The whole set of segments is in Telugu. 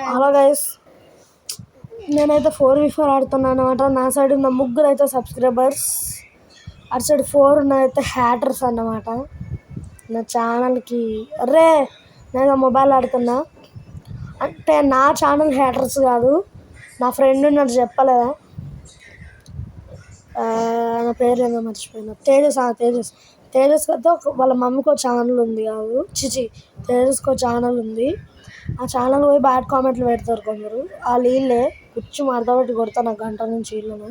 హలో గైస్, నేనైతే 4v4 ఆడుతున్నాను అనమాట. నా సైడ్ ఉన్న ముగ్గురు అయితే సబ్స్క్రైబర్స్, అటు సైడ్ 4 ఉన్నదైతే హ్యాటర్స్ అన్నమాట. నా ఛానల్కి అరే నేను మొబైల్ ఆడుతున్నా అంటే నా ఛానల్ హ్యాటర్స్ కాదు, నా ఫ్రెండ్ ఉన్నాడు చెప్పలేదా, నా పేరు ఏమో మర్చిపోయినా, తేజస్ అయితే వాళ్ళ మమ్మీకి ఒక ఛానల్ ఉంది కాదు తేజస్కి ఒక ఛానల్ ఉంది. ఆ ఛానల్ పోయి బ్యాడ్ కామెంట్లు పెడతారు కొందరు, ఆ వీళ్ళే కూర్చు మడతపెట్టి కొడతాను నాకు గంట నుంచి వీళ్ళని.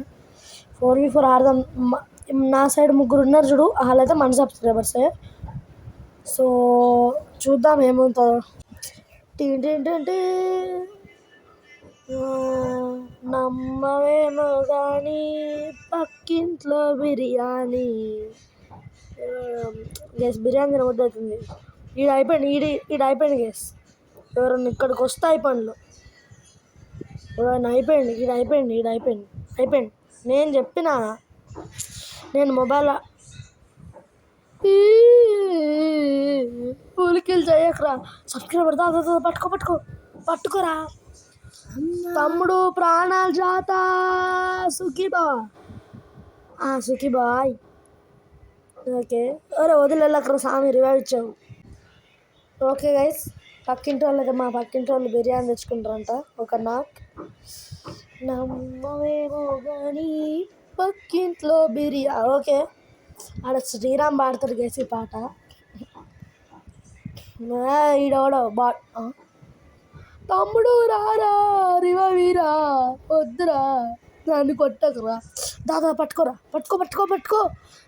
4v4 ఆడదాం. నా సైడ్ ముగ్గురు ఉన్నారు చూడు, వాళ్ళైతే మన సబ్స్క్రైబర్సే. సో చూద్దాం ఏమవుతుందో. నమ్మవేమో కానీ పక్కింట్లో బిర్యానీ. గెస్ బిర్యానీ తినవద్దు అవుతుంది. ఈడ అయిపోయింది గెస్. ఎవరన్నా ఇక్కడికి వస్తే అయిపోయిండు, ఎవరైనా అయిపోయింది. నేను చెప్పిన నేను మొబైల్ పూలికిల్ చేయకరా. సబ్స్క్రైబర్ దా పట్టుకోరా తమ్ముడు. ప్రాణాలు జాత సుఖీ బాయ్. ఓకే, అరే వదిలేళ్ళకరా స్వామి, రివైవ్ ఇచ్చావు. ఓకే గైస్, పక్కింటి వాళ్ళు అయితే మా పక్కింటి వాళ్ళు బిర్యానీ తెచ్చుకుంటారంట. ఒక నాక్ నమ్మవేమో కానీ పక్కింట్లో బిర్యానీ. ఓకే, ఆడ శ్రీరామ్ పాడతాడు గేసి పాట. ఈడవడో తమ్ముడు రారా రివైవీరా, వద్దురా నన్ను కొట్టకురా. దాదా పట్టుకో.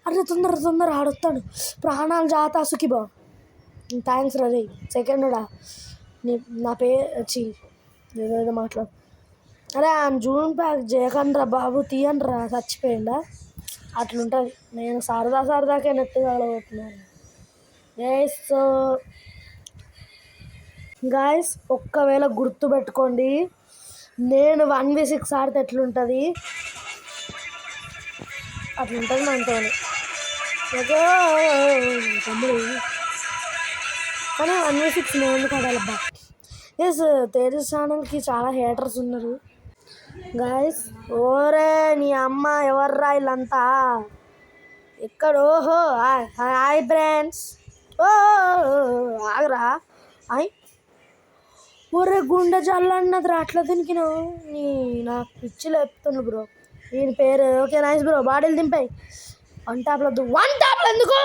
అరే తొందర ఆడొస్తాడు. ప్రాణాలు జాతా సుఖిబా. థ్యాంక్స్ రవి. సెకండ్డా నా పేరు వచ్చి ఏదో మాట్లాడు. అరే ఆయన జూన్ ప్యాక్ చేయకండ్రా బాబు, తీయండ్రా, చచ్చిపోయిందా. అట్లుంటుంది. నేను సరదాకే నెట్టుగా అడగబోతున్నాను గాయస్. ఒక్కవేళ గుర్తుపెట్టుకోండి, నేను 1v6 ఆడితే అట్లుంటుంది మనతో. తమ్ముడు కానీ 1v6 నేను ఎందుకు ఆడాలబ్బా. తేజస్ ఛానల్కి చాలా హేటర్స్ ఉన్నారు గాయస్. ఓరే నీ అమ్మ ఎవర్రా వీళ్ళంతా ఎక్కడ? ఓహో హాయ్ ఫ్రెండ్స్. ఆగరా. ఒరే గుండె జల్లన్నదిరా, అట్లా తినికినావు నీ. నాకు పిచ్చి లేపుతుంది బ్రో. ఈయన పేరు ఓకే నైస్ బ్రో. బాడీలు దింపాయి. వన్ ట్యాప్లు ఎందుకు?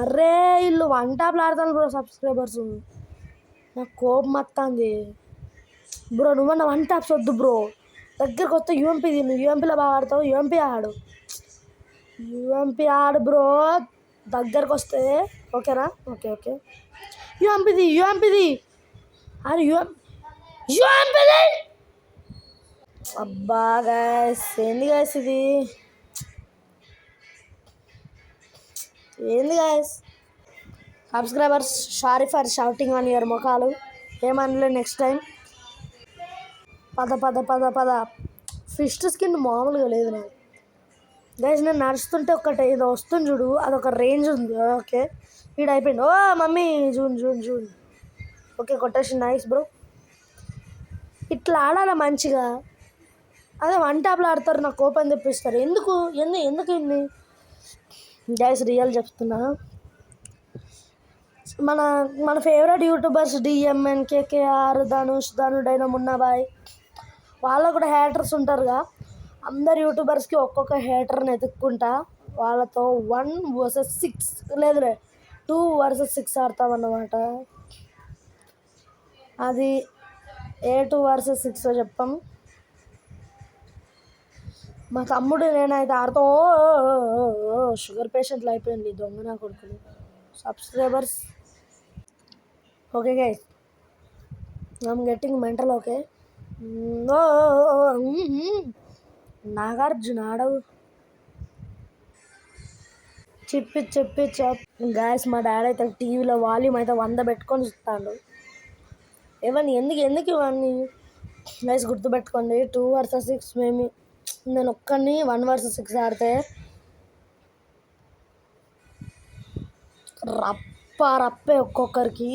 అరే వీళ్ళు 1 ట్యాప్లు ఆడతాను బ్రో సబ్స్క్రైబర్స్. నాకు కోపం వస్తుంది బ్రో. నువ్వన్నా 1 ట్యాప్స్ వద్దు బ్రో. దగ్గరకు వస్తే యూఎంపీ నువ్వు యూఎంపీలో బాగా ఆడతావు. యూఎంపీ ఆడు బ్రో. దగ్గరకు వస్తే ఓకేనా? ఓకే యూఎంపీది అది యూఎంపీది. అబ్బా గాయస్, ఏంది guys subscribers, sorry for shouting on your ముఖాలు. ఏమనలే నెక్స్ట్ టైం. పద. ఫిస్ట్ స్కిన్ మామూలుగా లేదు నాకు గైస్. నేను నడుస్తుంటే ఒకటి ఏదో వస్తుంది చూడు, అదొక రేంజ్ ఉంది. ఓకే, వీడు అయిపోయింది. ఓ మమ్మీ జూన్. ఓకే కొట్టేసి నైస్ బ్రో. ఇట్లా ఆడాలి మంచిగా. అదే 1 ట్యాప్లో ఆడతారు, నాకు కోపం తెప్పిస్తారు. ఎందుకు ఇన్ని గైస్ రియల్ చెప్తున్నా. మన ఫేవరెట్ యూట్యూబర్స్ డిఎంఎన్, కేకేఆర్, ధను డైనో, మున్నాబాయ్, వాళ్ళకు కూడా హ్యాటర్స్ ఉంటారుగా. అందరు యూట్యూబర్స్కి ఒక్కొక్క హ్యాటర్ని ఎత్తుక్కుంటా వాళ్ళతో 1 vs 6 లేదులే 2 vs 6 ఆడతామన్నమాట. అది 2 vs 6 చెప్పాం. మా తమ్ముడు నేనైతే ఆడతాం. షుగర్ పేషెంట్లు అయిపోయింది దొంగ నా కొడుకులు. Subscribers okay guys, I'm getting mental. Okay Nagarjuna ఆడవు చెప్పి గాయస్. మా డాడీ అయితే టీవీలో వాల్యూమ్ అయితే 100 పెట్టుకొని చూస్తాడు. ఎందుకు ఇవన్నీ గైస్ గుర్తుపెట్టుకోండి. 2 vs 6 నేను ఒక్కడిని 1 vs 6 ఆడితే రప్పే ఒక్కొక్కరికి.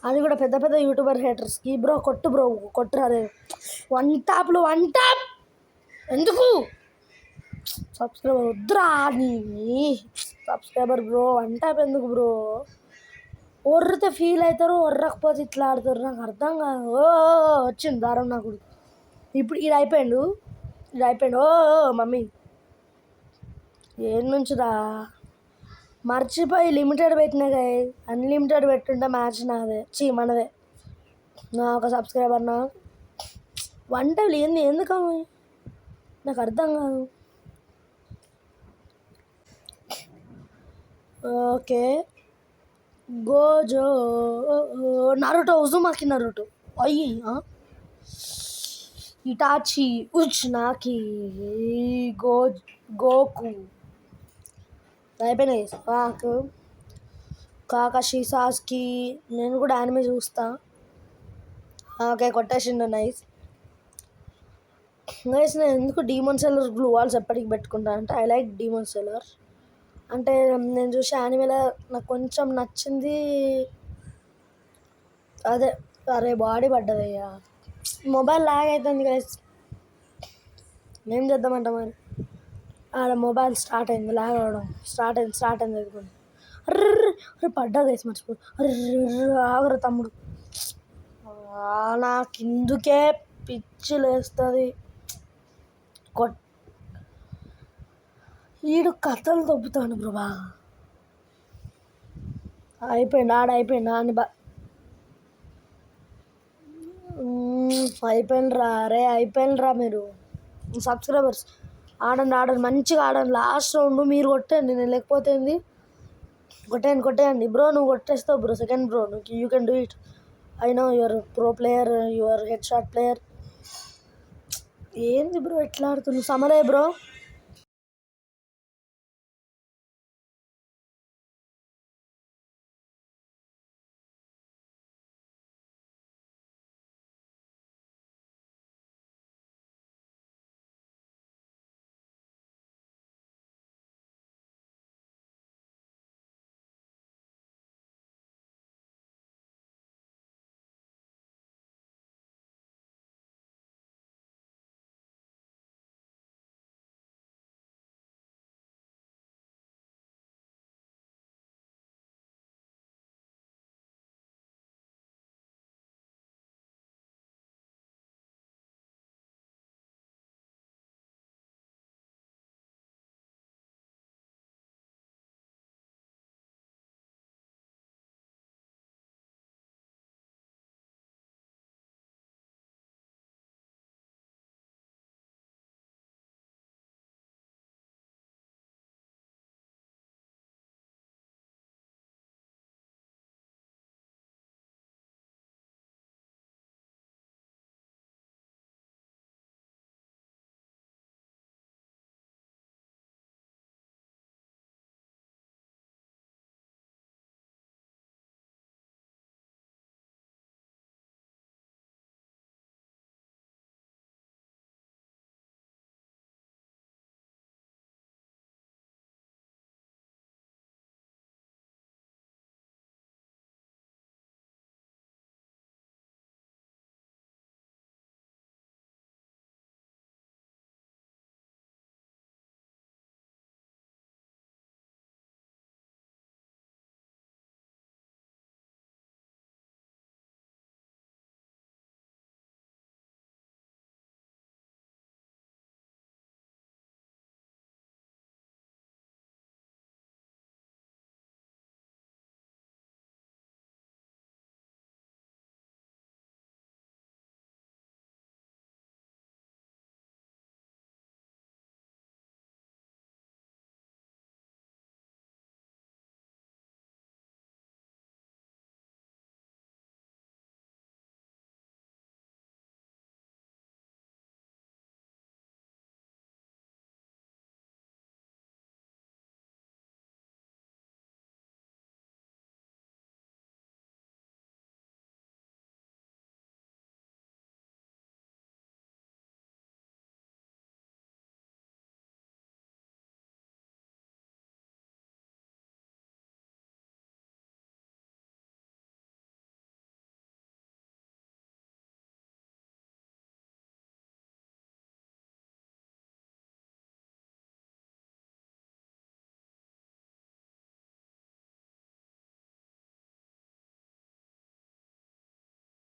అది కూడా పెద్ద పెద్ద యూట్యూబర్ హేటర్స్కి బ్రో కొట్టురా రే. 1 ట్యాప్లు 1 ట్యాప్ ఎందుకు సబ్స్క్రైబర్ వద్దురా నీ సబ్స్క్రైబర్ బ్రో 1 ట్యాప్ ఎందుకు బ్రో? ఒర్రితే ఫీల్ అవుతారు, ఒర్రకపోతే ఇట్లా ఆడుతారు. నాకు అర్థం కాదు. వచ్చింది దారం నాకు ఇప్పుడు ఇది అయిపోయాడు. ఓ మమ్మీ ఏడు నుంచిరా మర్చిపోయి లిమిటెడ్ పెట్టినా కదా. అన్లిమిటెడ్ పెట్టుంటే మ్యాచ్ నాదే మనదే. నా ఒక సబ్స్క్రైబర్ నా 1 ట్యాప్లు ఎందుకు నాకు అర్థం కాదు. Okay Gojo Naruto Uzumaki Naruto అయ్యి ఇటాచి నాకి గోకు అయిపోయినాయి. కాకాషి సాస్కి నేను కూడా యానిమే చూస్తా. ఓకే కొట్టేసిండు నైస్. నైస్. నేను ఎందుకు డీమన్ సెల్లర్ గ్లూ వాల్స్ ఎప్పటికి పెట్టుకుంటా అంటే ఐ లైక్ డీమన్ సెల్లర్. అంటే నేను చూసే యానిమేలో నాకు కొంచెం నచ్చింది అదే. అరే బాడీ పడ్డదయ్యా. మొబైల్ లాగ్ అవుతుంది గైస్. ఏం చేద్దామంట మరి. ఆడ మొబైల్ స్టార్ట్ అయింది లాగ్ అవడం. స్టార్ట్ అయింది అనుకోండి. అరే పడ్డా గైస్ మర్చిపో. ఆగరు తమ్ముడు. నాకు ఇందుకే పిచ్చి లేస్తుంది. ఈడు కథలు దొబ్బుతాడు బ్రో బాగా. అయిపోయింది అని అయిపోయినరా మీరు సబ్స్క్రైబర్స్. ఆడండి మంచిగా ఆడండి. లాస్ట్ రౌండ్ మీరు కొట్టండి, నేను లేకపోతే ఏంది. కొట్టేయండి బ్రో. నువ్వు కొట్టేస్తావు bro. Second bro you can do it. I know your pro player, your head shot player. ఏంది బ్రో ఎట్లా ఆడుతున్నావు? సమరే బ్రో